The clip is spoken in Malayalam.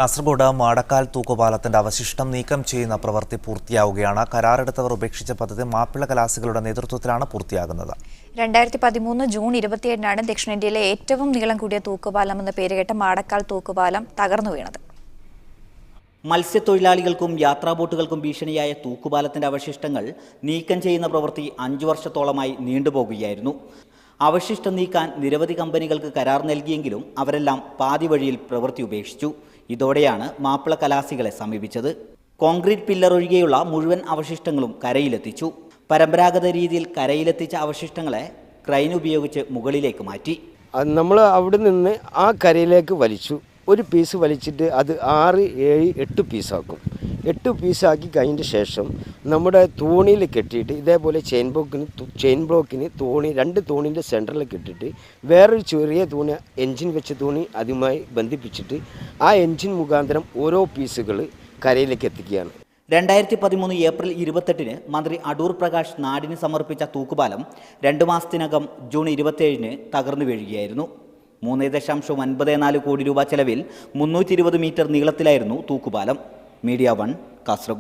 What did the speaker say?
കാസർഗോഡ് മാടക്കാൽ തൂക്കുപാലത്തിന്റെ അവശിഷ്ടം നീക്കം ചെയ്യുന്ന പ്രവൃത്തി പൂർത്തിയാവുകയാണ്. കരാറെടുത്തവർ ഉപേക്ഷിച്ച പദ്ധതി മാപ്പിള കലാസികളുടെ നേതൃത്വത്തിലാണ് പൂർത്തിയാകുന്നത്. 2013 ജൂൺ 27-നാണ് ദക്ഷിണേന്ത്യയിലെ ഏറ്റവും നീളം കൂടിയ തൂക്കുപാലം എന്ന പേരുകേട്ട മാടക്കാൽ തൂക്കുപാലം തകർന്നു വീണത്. മത്സ്യത്തൊഴിലാളികൾക്കും യാത്രാ ബോട്ടുകൾക്കും ഭീഷണിയായ തൂക്കുപാലത്തിന്റെ അവശിഷ്ടങ്ങൾ നീക്കം ചെയ്യുന്ന പ്രവൃത്തി 5 വർഷത്തോളമായി നീണ്ടുപോകുകയായിരുന്നു. അവശിഷ്ടം നീക്കാൻ നിരവധി കമ്പനികൾക്ക് കരാർ നൽകിയെങ്കിലും അവരെല്ലാം പാതി വഴിയിൽ പ്രവൃത്തി ഉപേക്ഷിച്ചു. ഇതോടെയാണ് മാപ്പിള കലാസികളെ സമീപിച്ചത്. കോൺക്രീറ്റ് പില്ലർ ഒഴികെയുള്ള മുഴുവൻ അവശിഷ്ടങ്ങളും കരയിലെത്തിച്ചു. പരമ്പരാഗത രീതിയിൽ കരയിലെത്തിച്ച അവശിഷ്ടങ്ങളെ ക്രെയിൻ ഉപയോഗിച്ച് മുകളിലേക്ക് മാറ്റി. നമ്മൾ അവിടെ നിന്ന് ആ കരയിലേക്ക് വലിച്ചു. ഒരു പീസ് വലിച്ചിട്ട് അത് 6, 7, 8 പീസാക്കും. 8 പീസാക്കി കഴിഞ്ഞ ശേഷം നമ്മുടെ തോണിയിൽ കെട്ടിയിട്ട് ഇതേപോലെ ചെയിൻ ബ്ലോക്കിന് തോണി 2 തോണിൻ്റെ സെൻറ്ററിൽ കെട്ടിയിട്ട് വേറൊരു ചെറിയ തോണി എൻജിൻ വെച്ച തോണി അതുമായി ബന്ധിപ്പിച്ചിട്ട് ആ എൻജിൻ മുഖാന്തരം ഓരോ പീസുകൾ കരയിലേക്ക് എത്തിക്കുകയാണ്. 2013 ഏപ്രിൽ 28-ന് മന്ത്രി അടൂർ പ്രകാശ് നാടിന് സമർപ്പിച്ച തൂക്കുപാലം 2 മാസത്തിനകം ജൂൺ 27-ന് തകർന്നു വീഴുകയായിരുന്നു. 3.94 കോടി രൂപ ചെലവിൽ 320 മീറ്റർ നീളത്തിലായിരുന്നു തൂക്കുപാലം. മീഡിയ 1 കാസർഗോഡ്.